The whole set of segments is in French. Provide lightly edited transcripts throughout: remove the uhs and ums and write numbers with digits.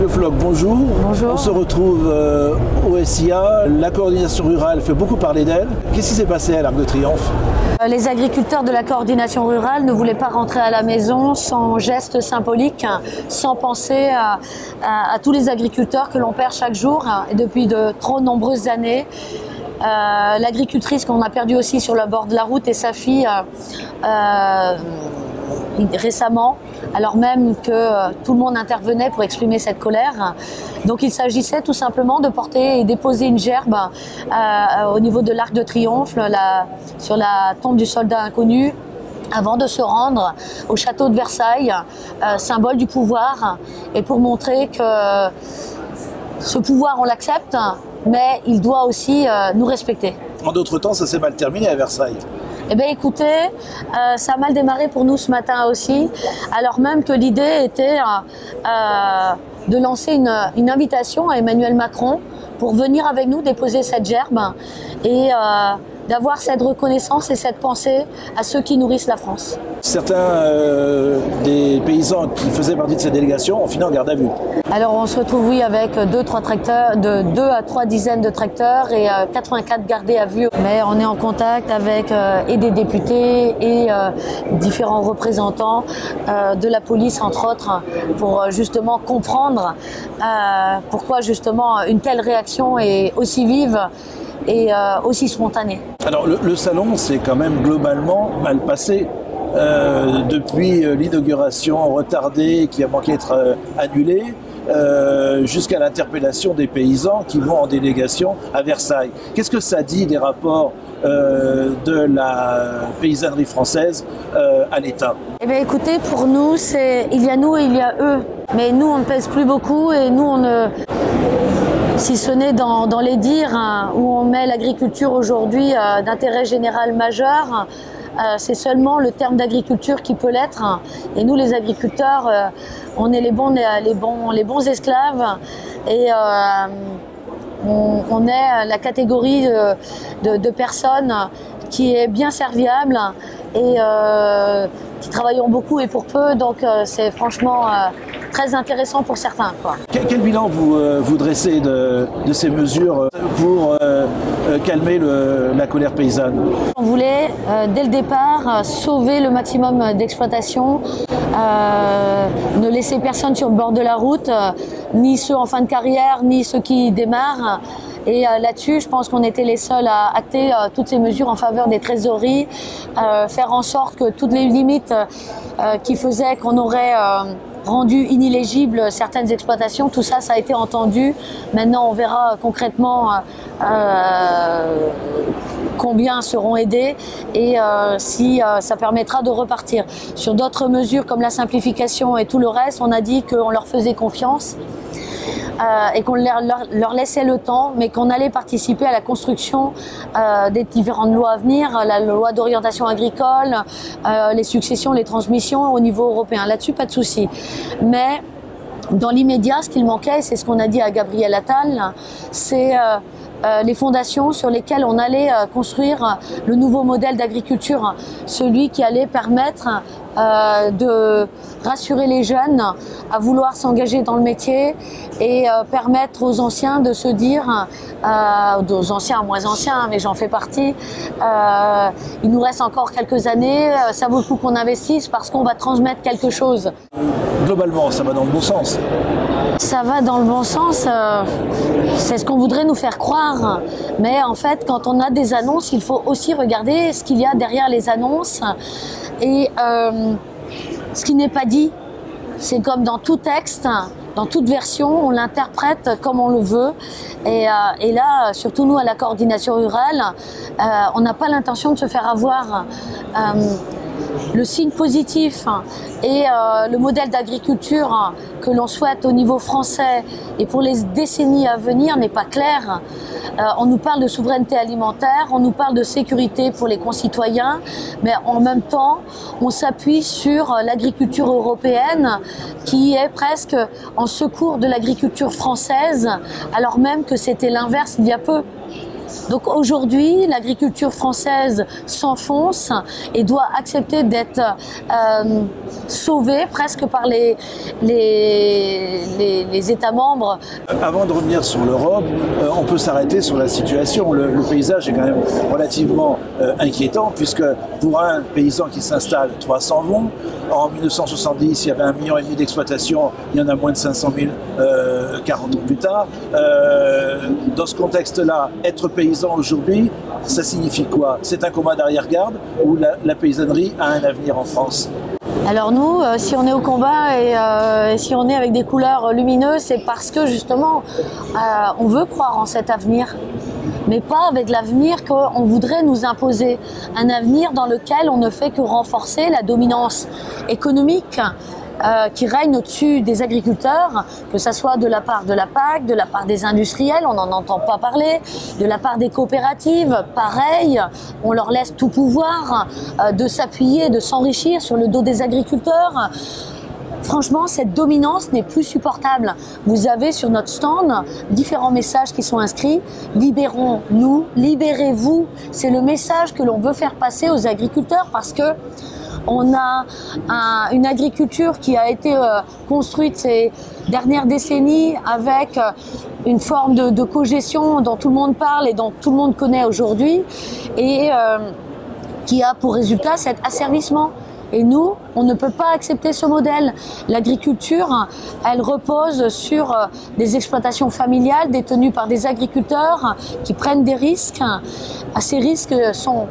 Le Floch, bonjour. Bonjour. On se retrouve au SIA. La coordination rurale fait beaucoup parler d'elle. Qu'est-ce qui s'est passé à l'Arc de Triomphe? Les agriculteurs de la coordination rurale ne voulaient pas rentrer à la maison sans geste symbolique, sans penser à tous les agriculteurs que l'on perd chaque jour et depuis de trop nombreuses années. L'agricultrice qu'on a perdue aussi sur le bord de la route et sa fille récemment, alors même que tout le monde intervenait pour exprimer cette colère. Donc il s'agissait tout simplement de porter et déposer une gerbe au niveau de l'Arc de Triomphe, sur la tombe du soldat inconnu, avant de se rendre au château de Versailles, symbole du pouvoir, et pour montrer que ce pouvoir on l'accepte, mais il doit aussi nous respecter. En d'autres temps, ça s'est mal terminé à Versailles. Eh bien écoutez, ça a mal démarré pour nous ce matin aussi, alors même que l'idée était de lancer une invitation à Emmanuel Macron pour venir avec nous déposer cette gerbe et d'avoir cette reconnaissance et cette pensée à ceux qui nourrissent la France. Certains des paysans qui faisaient partie de cette délégation ont fini en garde à vue. Alors on se retrouve avec 2 à 3 dizaines de tracteurs et 84 gardés à vue. Mais on est en contact avec et des députés et différents représentants de la police entre autres pour justement comprendre pourquoi justement une telle réaction est aussi vive et aussi spontanée. Alors le salon c'est quand même globalement mal passé. Depuis l'inauguration retardée qui a manqué d'être annulée, jusqu'à l'interpellation des paysans qui vont en délégation à Versailles. Qu'est-ce que ça dit des rapports de la paysannerie française à l'État? Eh bien écoutez, pour nous, il y a nous et il y a eux. Mais nous, on ne pèse plus beaucoup et nous, on ne... Si ce n'est dans les dires où on met l'agriculture aujourd'hui d'intérêt général majeur, c'est seulement le terme d'agriculture qui peut l'être. Et nous, les agriculteurs, on est les bons esclaves et on est la catégorie de personnes qui est bien serviable et qui travaillent beaucoup et pour peu. Donc c'est franchement très intéressant pour certains, quoi. Quel bilan vous dressez de ces mesures pour calmer la colère paysanne? On voulait dès le départ sauver le maximum d'exploitation, ne laisser personne sur le bord de la route, ni ceux en fin de carrière, ni ceux qui démarrent. Et là-dessus, je pense qu'on était les seuls à acter toutes ces mesures en faveur des trésoreries, faire en sorte que toutes les limites qui faisaient qu'on aurait rendu inéligibles certaines exploitations, tout ça, ça a été entendu. Maintenant, on verra concrètement combien seront aidés et si ça permettra de repartir. Sur d'autres mesures comme la simplification et tout le reste, on a dit qu'on leur faisait confiance. Et qu'on leur laissait le temps, mais qu'on allait participer à la construction des différentes lois à venir, la loi d'orientation agricole, les successions, les transmissions au niveau européen. Là-dessus, pas de souci. Mais dans l'immédiat, ce qu'il manquait, c'est ce qu'on a dit à Gabriel Attal, c'est les fondations sur lesquelles on allait construire le nouveau modèle d'agriculture, celui qui allait permettre de rassurer les jeunes à vouloir s'engager dans le métier et permettre aux anciens de se dire, aux anciens, moins anciens, mais j'en fais partie, il nous reste encore quelques années, ça vaut le coup qu'on investisse parce qu'on va transmettre quelque chose. Globalement, ça va dans le bon sens. Ça va dans le bon sens, c'est ce qu'on voudrait nous faire croire. Mais en fait, quand on a des annonces, il faut aussi regarder ce qu'il y a derrière les annonces. Et ce qui n'est pas dit, c'est comme dans tout texte, dans toute version, on l'interprète comme on le veut. Et là, surtout nous à la coordination rurale, on n'a pas l'intention de se faire avoir. Le signe positif et le modèle d'agriculture que l'on souhaite au niveau français et pour les décennies à venir n'est pas clair. On nous parle de souveraineté alimentaire, on nous parle de sécurité pour les concitoyens, mais en même temps, on s'appuie sur l'agriculture européenne qui est presque en secours de l'agriculture française, alors même que c'était l'inverse il y a peu. Donc aujourd'hui, l'agriculture française s'enfonce et doit accepter d'être sauvée presque par les États membres. Avant de revenir sur l'Europe, on peut s'arrêter sur la situation. Le paysage est quand même relativement inquiétant, puisque pour un paysan qui s'installe, 300 vont. En 1970, il y avait 1,5 million d'exploitations, il y en a moins de 500 000 40 ans plus tard. Dans ce contexte-là, être paysan aujourd'hui, ça signifie quoi? C'est un combat d'arrière-garde ou la paysannerie a un avenir en France? Alors nous, si on est au combat et si on est avec des couleurs lumineuses, c'est parce que justement, on veut croire en cet avenir, mais pas avec l'avenir qu'on voudrait nous imposer. Un avenir dans lequel on ne fait que renforcer la dominance économique qui règne au-dessus des agriculteurs, que ça soit de la part de la PAC, de la part des industriels, on n'en entend pas parler, de la part des coopératives, pareil, on leur laisse tout pouvoir de s'appuyer, de s'enrichir sur le dos des agriculteurs. Franchement, cette dominance n'est plus supportable. Vous avez sur notre stand différents messages qui sont inscrits. Libérons-nous, libérez-vous. C'est le message que l'on veut faire passer aux agriculteurs parce que on a une agriculture qui a été construite ces dernières décennies avec une forme de cogestion dont tout le monde parle et dont tout le monde connaît aujourd'hui et qui a pour résultat cet asservissement. Et nous, on ne peut pas accepter ce modèle. L'agriculture, elle repose sur des exploitations familiales détenues par des agriculteurs qui prennent des risques. Ces risques sont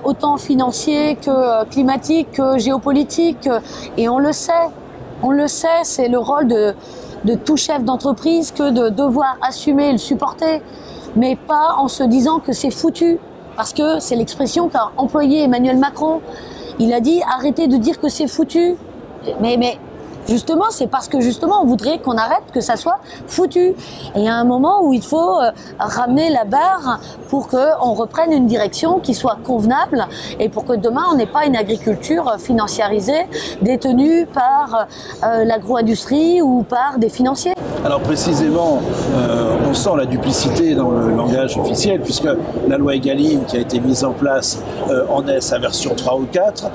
autant financiers que climatiques, que géopolitiques. Et on le sait, c'est le rôle de tout chef d'entreprise que de devoir assumer et le supporter. Mais pas en se disant que c'est foutu. Parce que c'est l'expression qu'a employée Emmanuel Macron. Il a dit arrêtez de dire que c'est foutu. Mais justement, c'est parce que justement on voudrait qu'on arrête que ça soit foutu. Et il y a un moment où il faut ramener la barre pour qu'on reprenne une direction qui soit convenable et pour que demain on n'ait pas une agriculture financiarisée détenue par l'agro-industrie ou par des financiers. Alors précisément, on sent la duplicité dans le langage officiel puisque la loi Egalim qui a été mise en place en est sa version 3 ou 4,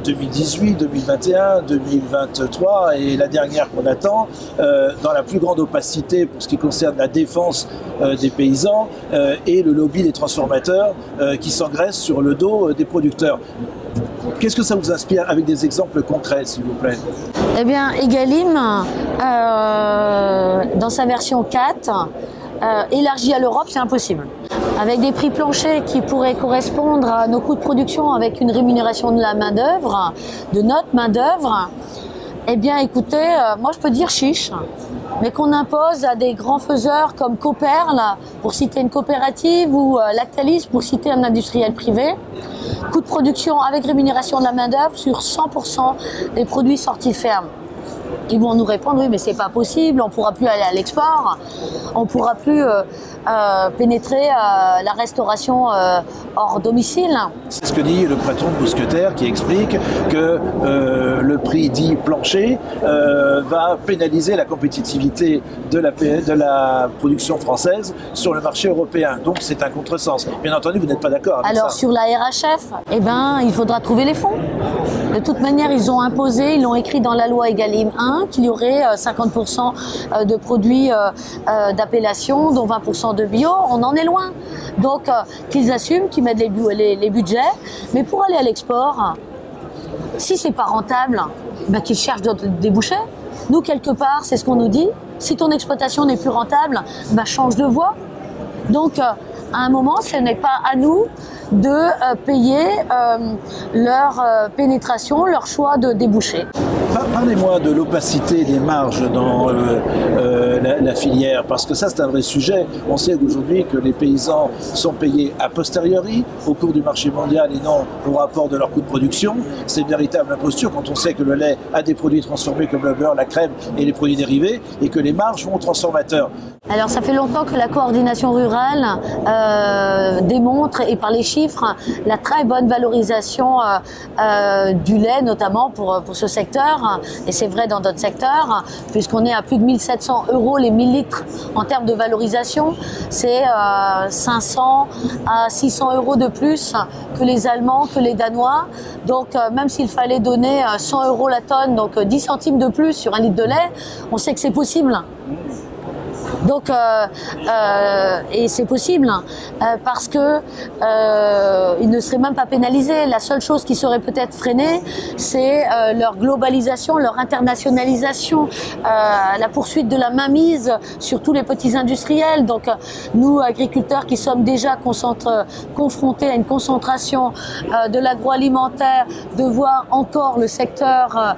2018, 2021, 2023 et la dernière qu'on attend, dans la plus grande opacité pour ce qui concerne la défense des paysans et le lobby des transformateurs qui s'engraissent sur le dos des producteurs. Qu'est-ce que ça vous inspire avec des exemples concrets, s'il vous plaît? Eh bien, Egalim, dans sa version 4, élargie à l'Europe, c'est impossible. Avec des prix planchers qui pourraient correspondre à nos coûts de production avec une rémunération de la main-d'œuvre, de notre main-d'œuvre, eh bien, écoutez, moi je peux dire chiche, mais qu'on impose à des grands faiseurs comme Coperle, pour citer une coopérative, ou Lactalis, pour citer un industriel privé, coût de production avec rémunération de la main-d'œuvre sur 100% des produits sortis ferme. Ils vont nous répondre, oui, mais c'est pas possible, on pourra plus aller à l'export, on pourra plus pénétrer la restauration hors domicile. C'est ce que dit le patron de Mousquetaire qui explique que le prix dit plancher va pénaliser la compétitivité de la production française sur le marché européen. Donc c'est un contresens. Bien entendu, vous n'êtes pas d'accord avec ça. Alors sur la RHF, eh ben, il faudra trouver les fonds. De toute manière, ils ont imposé, ils l'ont écrit dans la loi Egalim 1, qu'il y aurait 50% de produits d'appellation, dont 20% de bio. On en est loin. Donc, qu'ils assument, qu'ils mettent les budgets. Mais pour aller à l'export, si c'est pas rentable, ben, qu'ils cherchent d'autres débouchés. Nous, quelque part, c'est ce qu'on nous dit. Si ton exploitation n'est plus rentable, ben, change de voie. Donc, à un moment, ce n'est pas à nous de payer leur pénétration, leur choix de débouchés. Parlez-moi de l'opacité des marges dans la filière, parce que ça c'est un vrai sujet. On sait aujourd'hui que les paysans sont payés a posteriori au cours du marché mondial et non au rapport de leur coût de production. C'est une véritable imposture quand on sait que le lait a des produits transformés comme le beurre, la crème et les produits dérivés et que les marges vont aux transformateurs. Alors ça fait longtemps que la coordination rurale démontre, et par les chiffres, chiffres la très bonne valorisation du lait, notamment pour ce secteur, et c'est vrai dans d'autres secteurs, puisqu'on est à plus de 1700 € les 1000 litres en termes de valorisation. C'est 500 à 600 € de plus que les Allemands, que les Danois. Donc même s'il fallait donner 100 € la tonne, donc 10 centimes de plus sur un litre de lait, on sait que c'est possible. Donc, et c'est possible parce que ils ne seraient même pas pénalisés. La seule chose qui serait peut-être freinée, c'est leur globalisation, leur internationalisation, la poursuite de la mainmise sur tous les petits industriels. Donc, nous, agriculteurs qui sommes déjà confrontés à une concentration de l'agroalimentaire, de voir encore le secteur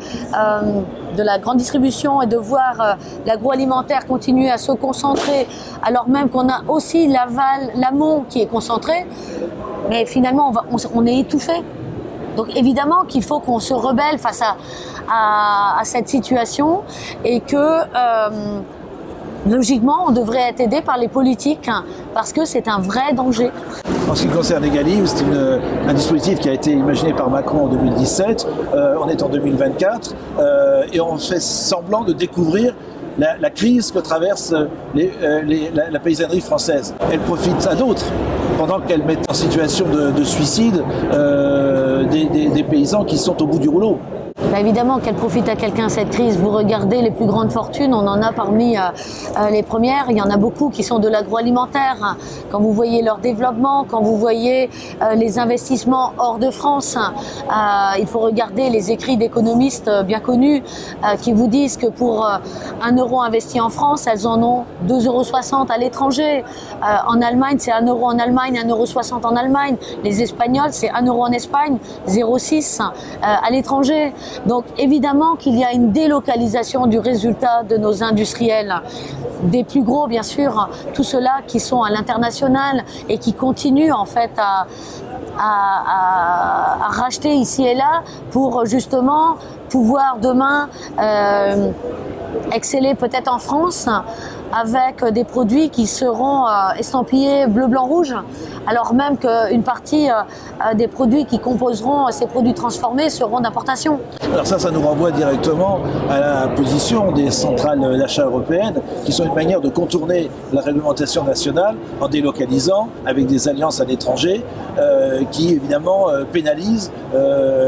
de la grande distribution et de voir l'agroalimentaire continuer à se concentrer, alors même qu'on a aussi l'aval, l'amont qui est concentré, mais finalement on est étouffé. Donc évidemment qu'il faut qu'on se rebelle face à cette situation et que logiquement on devrait être aidé par les politiques parce que c'est un vrai danger. En ce qui concerne Egalim, c'est un dispositif qui a été imaginé par Macron en 2017, on est en 2024 et on fait semblant de découvrir la crise que traverse la paysannerie française. Elle profite à d'autres, pendant qu'elle met en situation de suicide des paysans qui sont au bout du rouleau. Bah évidemment qu'elle profite à quelqu'un cette crise. Vous regardez les plus grandes fortunes, on en a parmi les premières, il y en a beaucoup qui sont de l'agroalimentaire. Quand vous voyez leur développement, quand vous voyez les investissements hors de France, il faut regarder les écrits d'économistes bien connus qui vous disent que pour 1 € investi en France, elles en ont 2,60 € à l'étranger. En Allemagne, c'est 1 € en Allemagne, 1,60 € en Allemagne. Les Espagnols, c'est 1 € en Espagne, 0,6 € à l'étranger. Donc évidemment qu'il y a une délocalisation du résultat de nos industriels, des plus gros bien sûr, tous ceux-là qui sont à l'international et qui continuent en fait à racheter ici et là pour justement pouvoir demain exceller peut-être en France avec des produits qui seront estampillés bleu, blanc, rouge, alors même qu'une partie des produits qui composeront ces produits transformés seront d'importation. Alors ça nous renvoie directement à la position des centrales d'achat européennes qui sont une manière de contourner la réglementation nationale en délocalisant avec des alliances à l'étranger qui évidemment pénalisent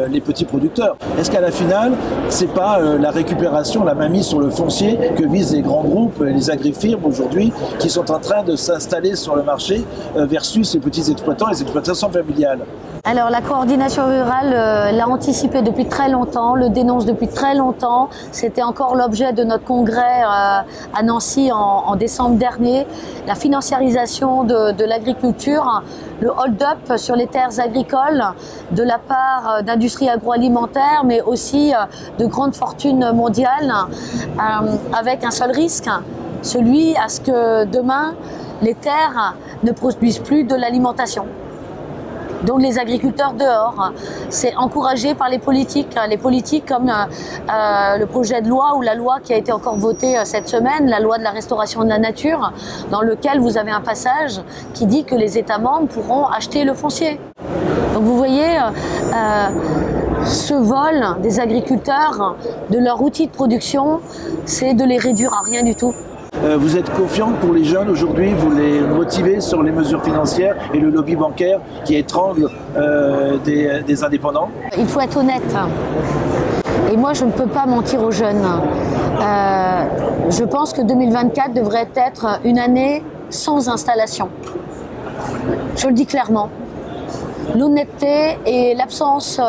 les petits producteurs. Est-ce qu'à la finale, c'est pas la récupération, la mainmise sur le foncier que visent les grands groupes, les agrifirmes aujourd'hui qui sont en train de s'installer sur le marché versus les petits exploitants, les exploitations familiales? Alors la coordination rurale l'a anticipé depuis très longtemps, le dénonce depuis très longtemps. C'était encore l'objet de notre congrès à Nancy en décembre dernier. La financiarisation de l'agriculture, le hold-up sur les terres agricoles de la part d'industries agroalimentaires, mais aussi de grandes fortunes mondiales, avec un seul risque, celui à ce que demain les terres ne produisent plus de l'alimentation. Donc les agriculteurs dehors, c'est encouragé par les politiques comme le projet de loi ou la loi qui a été encore votée cette semaine, la loi de la restauration de la nature, dans lequel vous avez un passage qui dit que les États membres pourront acheter le foncier. Donc vous voyez ce vol des agriculteurs de leur outil de production, c'est de les réduire à rien du tout. Vous êtes confiante pour les jeunes aujourd'hui, vous les motivez sur les mesures financières et le lobby bancaire qui étrangle des indépendants? Il faut être honnête. Et moi, je ne peux pas mentir aux jeunes. Je pense que 2024 devrait être une année sans installation. Je le dis clairement. L'honnêteté et l'absence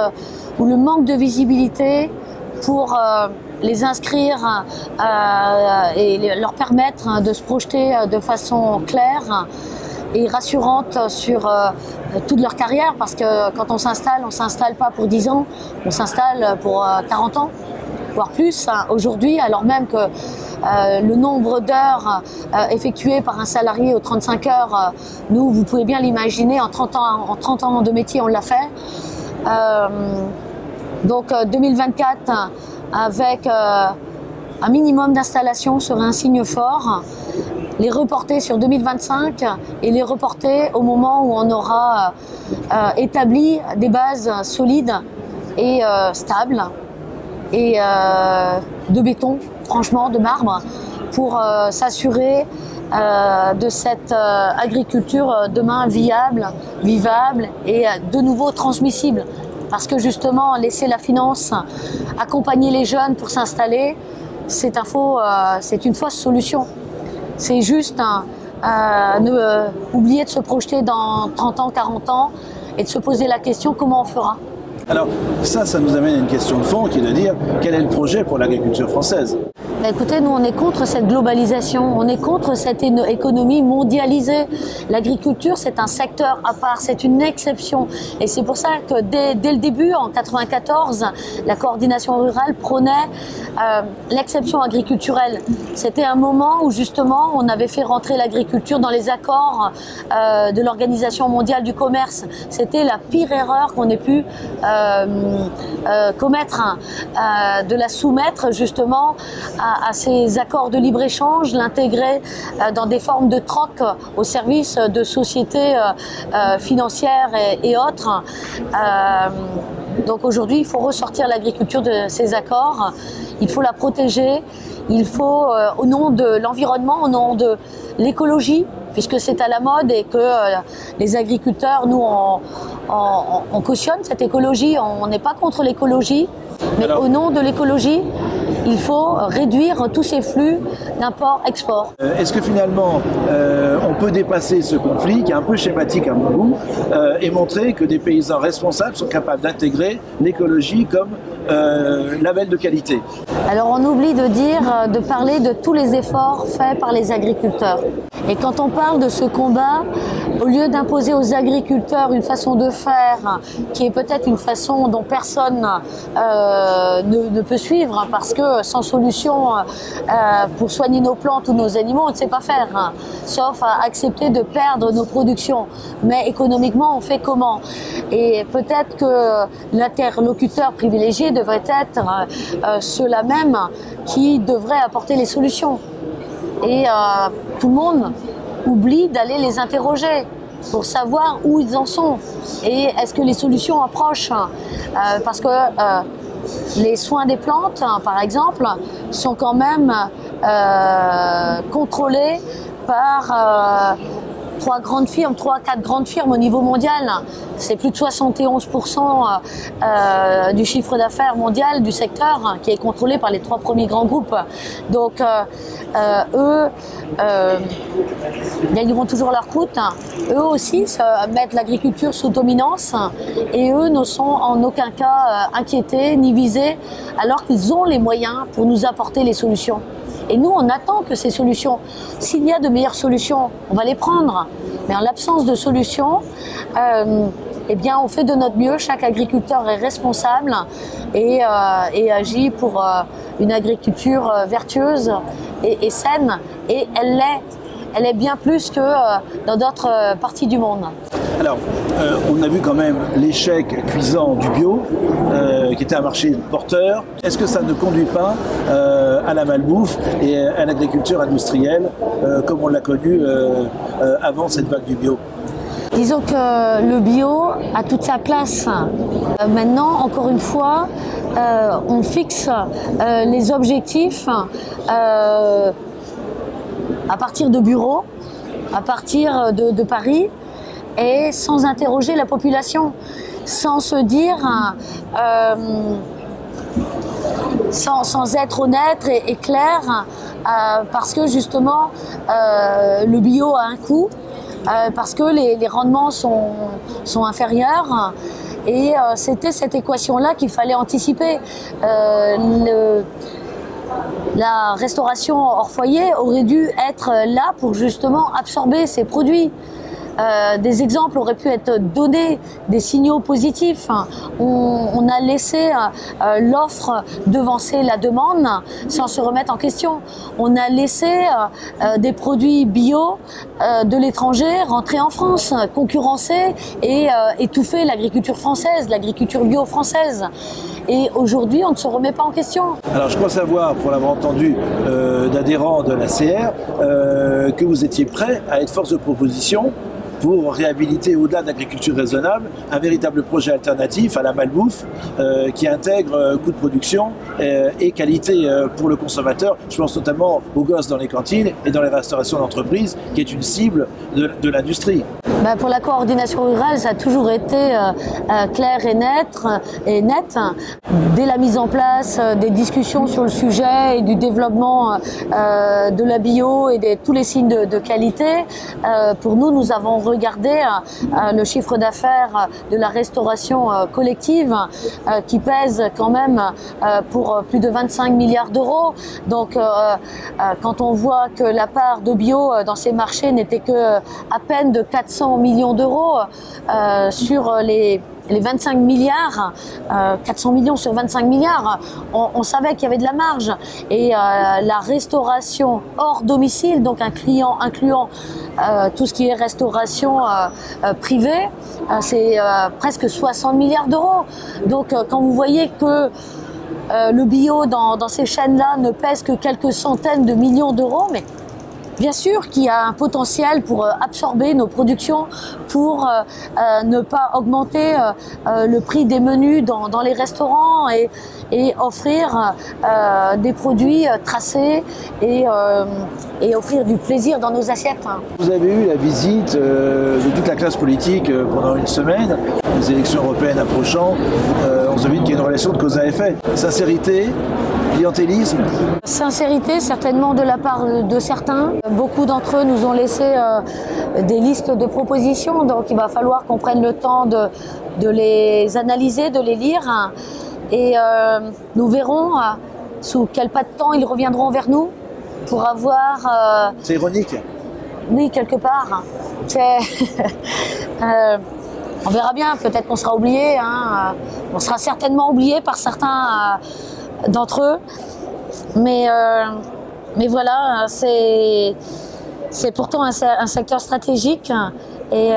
ou le manque de visibilité pour les inscrire et leur permettre de se projeter de façon claire et rassurante sur toute leur carrière, parce que quand on s'installe pas pour 10 ans, on s'installe pour 40 ans, voire plus aujourd'hui, alors même que le nombre d'heures effectuées par un salarié aux 35 heures, nous, vous pouvez bien l'imaginer, en 30 ans de métier, on l'a fait. Donc 2024, avec un minimum d'installation serait un signe fort. les reporter sur 2025 et les reporter au moment où on aura établi des bases solides et stables et de béton, franchement, de marbre, pour s'assurer de cette agriculture demain viable, vivable et de nouveau transmissible. Parce que justement, laisser la finance accompagner les jeunes pour s'installer, c'est une fausse solution. C'est juste oublier de se projeter dans 30 ans, 40 ans et de se poser la question comment on fera. Alors ça nous amène à une question de fond qui est de dire quel est le projet pour l'agriculture française ? Écoutez, nous on est contre cette globalisation, on est contre cette économie mondialisée. L'agriculture c'est un secteur à part, c'est une exception. Et c'est pour ça que dès le début, en 1994, la coordination rurale prônait l'exception agriculturelle. C'était un moment où justement on avait fait rentrer l'agriculture dans les accords de l'Organisation mondiale du commerce. C'était la pire erreur qu'on ait pu commettre, de la soumettre justement à ces accords de libre-échange, l'intégrer dans des formes de troc au service de sociétés financières et autres. Donc aujourd'hui, il faut ressortir l'agriculture de ces accords, il faut la protéger, il faut, au nom de l'environnement, au nom de l'écologie, puisque c'est à la mode et que les agriculteurs, nous, on cautionne cette écologie, on n'est pas contre l'écologie, mais alors, au nom de l'écologie, il faut réduire tous ces flux d'import-export. Est-ce que finalement, on peut dépasser ce conflit, qui est un peu schématique à mon goût, et montrer que des paysans responsables sont capables d'intégrer l'écologie comme label de qualité? Alors on oublie de parler de tous les efforts faits par les agriculteurs. Et quand on parle de ce combat, au lieu d'imposer aux agriculteurs une façon de faire qui est peut-être une façon dont personne ne peut suivre, parce que sans solution pour soigner nos plantes ou nos animaux, on ne sait pas faire, sauf à accepter de perdre nos productions. Mais économiquement, on fait comment? Et peut-être que l'interlocuteur privilégié devrait être ceux-là même qui devraient apporter les solutions. Et tout le monde oublie d'aller les interroger pour savoir où ils en sont et est-ce que les solutions approchent, parce que les soins des plantes, par exemple, sont quand même contrôlés par 3 à 4 grandes firmes au niveau mondial. C'est plus de 71% du chiffre d'affaires mondial du secteur qui est contrôlé par les 3 premiers grands groupes. Donc eux gagneront toujours leur croûte. Eux aussi mettent l'agriculture sous dominance et eux ne sont en aucun cas inquiétés ni visés alors qu'ils ont les moyens pour nous apporter les solutions. Et nous, on attend que ces solutions, s'il y a de meilleures solutions, on va les prendre. Mais en l'absence de solutions, eh bien, on fait de notre mieux. Chaque agriculteur est responsable et agit pour une agriculture vertueuse et saine. Et elle est bien plus que dans d'autres parties du monde. Alors, on a vu quand même l'échec cuisant du bio, qui était un marché porteur. Est-ce que ça ne conduit pas à la malbouffe et à l'agriculture industrielle, comme on l'a connu avant cette vague du bio? Disons que le bio a toute sa place. Maintenant, encore une fois, on fixe les objectifs à partir de bureaux, à partir de Paris, et sans interroger la population, sans se dire, sans être honnête et clair, parce que justement le bio a un coût, parce que les rendements sont inférieurs, et c'était cette équation-là qu'il fallait anticiper. La restauration hors foyer aurait dû être là pour justement absorber ces produits. des exemples auraient pu être donnés, des signaux positifs. On a laissé l'offre devancer la demande sans se remettre en question. On a laissé des produits bio de l'étranger rentrer en France, concurrencer et étouffer l'agriculture française, l'agriculture bio française. Et aujourd'hui, on ne se remet pas en question. Alors, je crois savoir, pour l'avoir entendu d'adhérents de la CR, que vous étiez prêt à être force de proposition pour réhabiliter, au-delà de l'agriculture raisonnable, un véritable projet alternatif à la malbouffe qui intègre coût de production et qualité pour le consommateur. Je pense notamment aux gosses dans les cantines et dans les restaurations d'entreprise, qui est une cible de l'industrie. Pour la coordination rurale, ça a toujours été clair et net. Dès la mise en place des discussions sur le sujet et du développement de la bio et de tous les signes de qualité, pour nous avons regardé le chiffre d'affaires de la restauration collective qui pèse quand même pour plus de 25 milliards d'euros. Donc quand on voit que la part de bio dans ces marchés n'était que à peine de 400 millions d'euros sur les 25 milliards, 400 millions sur 25 milliards, on savait qu'il y avait de la marge. Et la restauration hors domicile, donc incluant tout ce qui est restauration privée, c'est presque 60 milliards d'euros. Donc quand vous voyez que le bio dans ces chaînes-là ne pèse que quelques centaines de millions d'euros, mais bien sûr qu'il y a un potentiel pour absorber nos productions, pour ne pas augmenter le prix des menus dans les restaurants et offrir des produits tracés et offrir du plaisir dans nos assiettes. Vous avez eu la visite de toute la classe politique pendant une semaine, les élections européennes approchant, on se dit qu'il y a une relation de cause à effet. Sincérité, clientélisme. Sincérité, certainement de la part de certains. Beaucoup d'entre eux nous ont laissé des listes de propositions, donc il va falloir qu'on prenne le temps de les analyser, de les lire. Et nous verrons sous quel pas de temps ils reviendront vers nous pour avoir... C'est ironique. Oui, quelque part. On verra bien, peut-être qu'on sera oublié. On sera certainement oublié par certains d'entre eux. Mais voilà, c'est pourtant un secteur stratégique. Et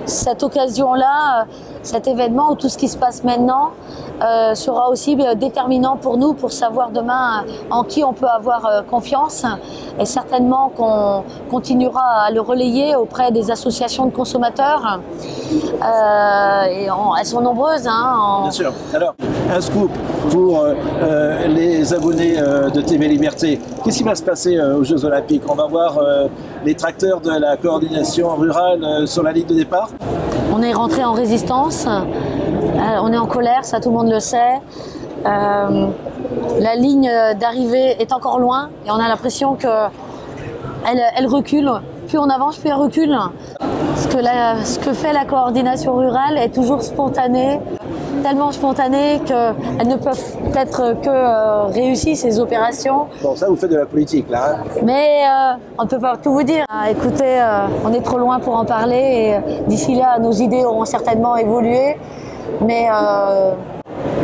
cette occasion-là, cet événement ou tout ce qui se passe maintenant sera aussi déterminant pour nous pour savoir demain en qui on peut avoir confiance, et certainement qu'on continuera à le relayer auprès des associations de consommateurs. Et elles sont nombreuses. Bien sûr. Alors, un scoop pour les abonnés de TV Liberté. Qu'est-ce qui va se passer aux Jeux Olympiques? On va voir les tracteurs de la coordination rurale sur la ligne de départ? On est rentré en résistance, on est en colère, ça tout le monde le sait. La ligne d'arrivée est encore loin et on a l'impression qu'elle recule. Plus on avance, plus elle recule. Ce que fait la coordination rurale est toujours spontané, tellement spontané qu'elles ne peuvent être que réussies, ces opérations. Bon, ça, vous faites de la politique, là. Mais on ne peut pas tout vous dire. Écoutez, on est trop loin pour en parler et d'ici là, nos idées auront certainement évolué. Mais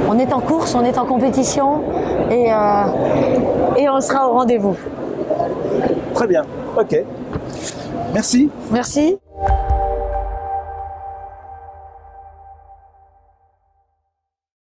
on est en course, on est en compétition et on sera au rendez-vous. Très bien, ok. Merci. Merci.